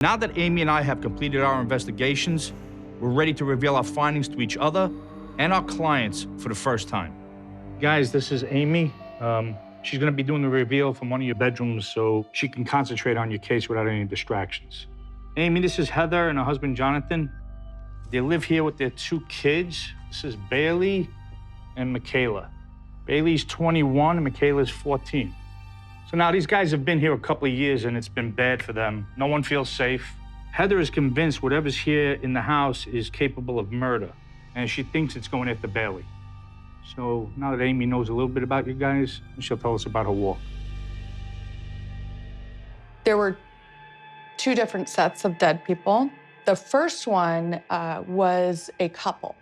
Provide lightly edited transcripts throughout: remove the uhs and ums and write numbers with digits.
Now that Amy and I have completed our investigations, we're ready to reveal our findings to each other and our clients for the first time. Guys, this is Amy. She's gonna be doing the reveal from one of your bedrooms so she can concentrate on your case without any distractions. Amy, this is Heather and her husband, Jonathan. They live here with their 2 kids. This is Bailey and Michaela. Bailey's 21 and Michaela's 14. So now these guys have been here a couple of years and it's been bad for them. No one feels safe. Heather is convinced whatever's here in the house is capable of murder, and she thinks it's going after Bailey. So now that Amy knows a little bit about you guys, she'll tell us about her walk. There were 2 different sets of dead people. The first one was a couple.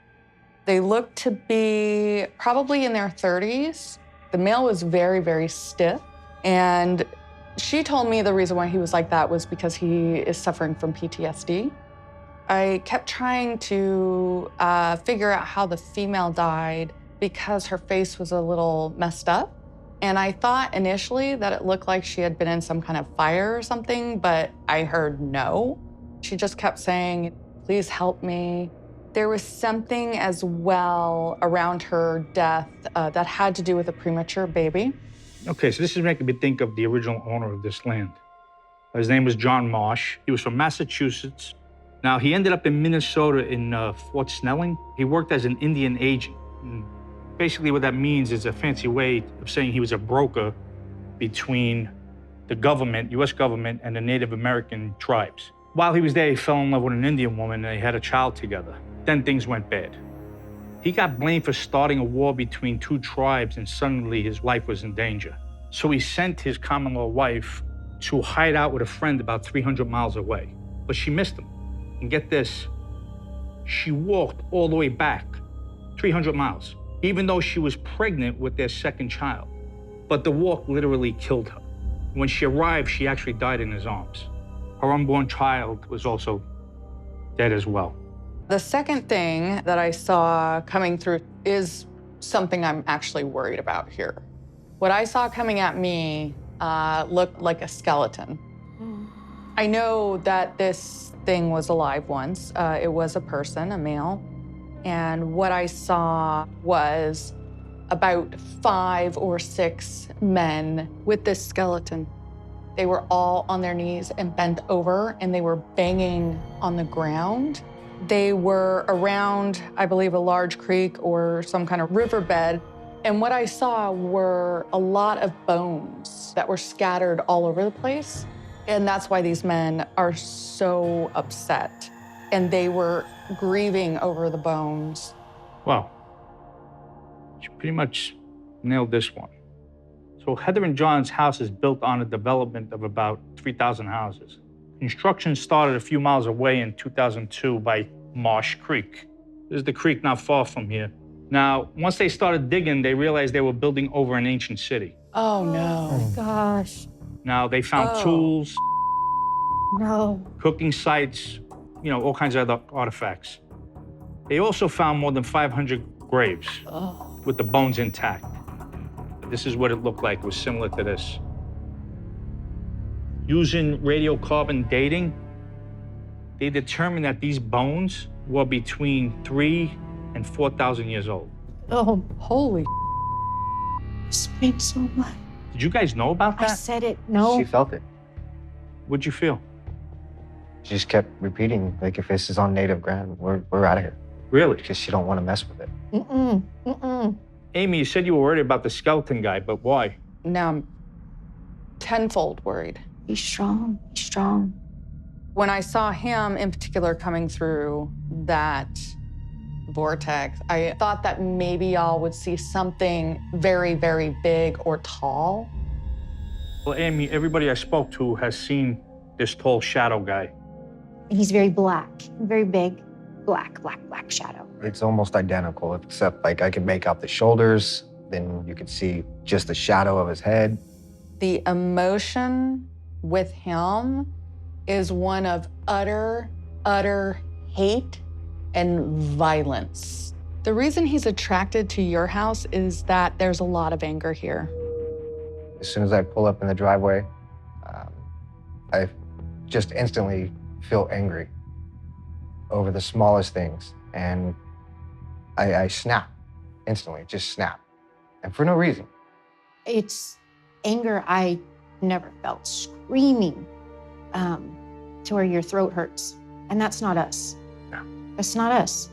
They looked to be probably in their 30s. The male was very, very stiff. And she told me the reason why he was like that was because he is suffering from PTSD. I kept trying to figure out how the female died because her face was a little messed up. And I thought initially that it looked like she had been in some kind of fire or something, but I heard no. She just kept saying, "Please help me." There was something as well around her death that had to do with a premature baby. Okay, so this is making me think of the original owner of this land. His name was John Marsh. He was from Massachusetts. Now, he ended up in Minnesota in Fort Snelling. He worked as an Indian agent. And basically what that means is a fancy way of saying he was a broker between the government, US government, and the Native American tribes. While he was there, he fell in love with an Indian woman and they had a child together. Then things went bad. He got blamed for starting a war between 2 tribes and suddenly his life was in danger. So he sent his common-law wife to hide out with a friend about 300 miles away. But she missed him. And get this, she walked all the way back 300 miles, even though she was pregnant with their 2nd child. But the walk literally killed her. When she arrived, she actually died in his arms. Her unborn child was also dead as well. The second thing that I saw coming through is something I'm actually worried about here. What I saw coming at me looked like a skeleton. I know that this thing was alive once. It was a person, a male. And what I saw was about 5 or 6 men with this skeleton. They were all on their knees and bent over, and they were banging on the ground. They were around, I believe, a large creek or some kind of riverbed. And what I saw were a lot of bones that were scattered all over the place. And that's why these men are so upset. And they were grieving over the bones. Well, she pretty much nailed this one. So Heather and John's house is built on a development of about 3,000 houses. Construction started a few miles away in 2002 by Marsh Creek. This is the creek not far from here. Now, once they started digging, they realized they were building over an ancient city. Oh, no. Oh, gosh. Now, they found tools, No. cooking sites, all kinds of other artifacts. They also found more than 500 graves with the bones intact. This is what it looked like. It was similar to this. Using radiocarbon dating, they determined that these bones were between 3,000 and 4,000 years old. Oh, Holy. this means so much. Did you guys know about I that? said it. No. She felt it. What'd you feel? She just kept repeating, like, if this is on native ground, we're out of here. Really? Because she don't want to mess with it. Mm-mm. Mm-mm. Amy, you said you were worried about the skeleton guy, but why? Now I'm tenfold worried. Be strong. Be strong. When I saw him in particular coming through that vortex, I thought that maybe y'all would see something very, very big or tall. Well, Amy, everybody I spoke to has seen this tall shadow guy. He's very black, very big, black shadow. It's almost identical, except, like, I could make out the shoulders, then you could see just the shadow of his head. The emotion with him is one of utter hate and violence. The reason he's attracted to your house is that there's a lot of anger here. As soon as I pull up in the driveway, I just instantly feel angry over the smallest things. And I snap instantly, just snap. And for no reason. It's anger I never felt, screaming to where your throat hurts. And that's not us. No. That's not us.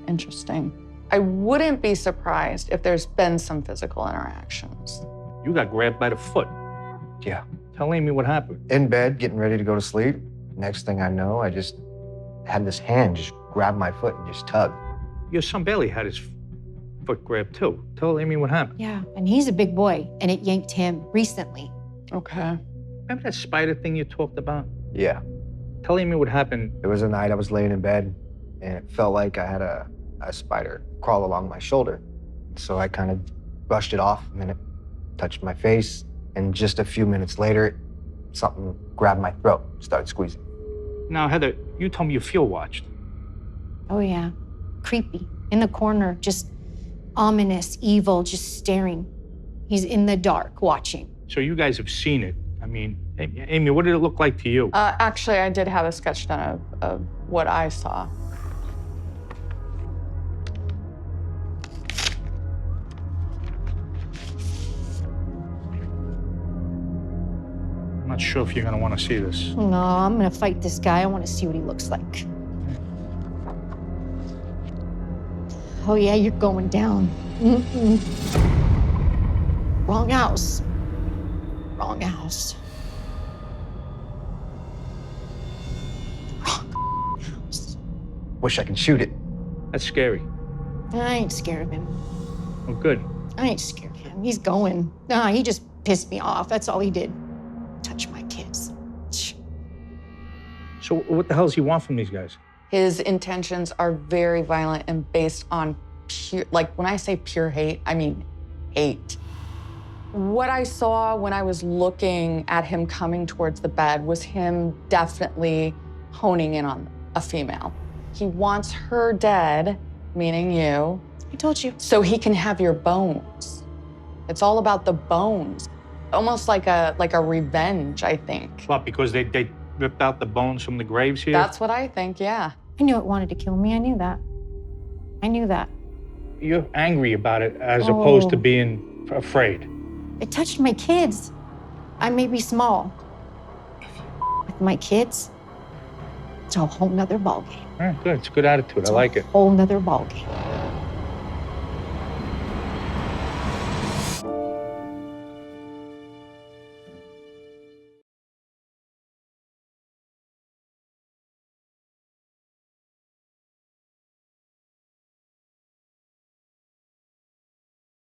Interesting. I wouldn't be surprised if there's been some physical interactions. You got grabbed by the foot. Yeah. Tell Amy what happened. In bed, getting ready to go to sleep. Next thing I know, I just had this hand just grab my foot and just tug. Your son Bailey had his foot grabbed too. Tell Amy what happened. Yeah, and he's a big boy, and it yanked him recently. Okay. Remember that spider thing you talked about? Yeah. Tell Amy what happened. It was a night I was laying in bed, and it felt like I had a spider crawl along my shoulder. So I kind of brushed it off, and then it touched my face. And just a few minutes later, something grabbed my throat, started squeezing. Now, Heather, you told me you feel watched. Oh, yeah. Creepy. In the corner, just ominous, evil, just staring. He's in the dark watching. So you guys have seen it. I mean, Amy, what did it look like to you? Actually, I did have a sketch done of what I saw. I'm not sure if you're gonna want to see this. No, I'm gonna fight this guy. I want to see what he looks like. Oh, yeah, you're going down. Mm-mm. Wrong house. Wrong house. Wrong house. Wish I could shoot it. That's scary. I ain't scared of him. Oh, good. I ain't scared of him. He's going. Nah, he just pissed me off. That's all he did. Touch my kids. So what the hell does he want from these guys? His intentions are very violent and based on pure, like when I say pure hate, I mean hate. What I saw when I was looking at him coming towards the bed was him definitely honing in on a female. He wants her dead, meaning you, I told you. so he can have your bones. It's all about the bones. Almost like a revenge, I think. What, because they ripped out the bones from the graves here? That's what I think, yeah. I knew it wanted to kill me. I knew that. I knew that. You're angry about it as opposed to Oh. being afraid. It touched my kids. I may be small. With my kids, it's a whole nother ballgame. All right, good. It's a good attitude. It's I like it. a whole nother ballgame.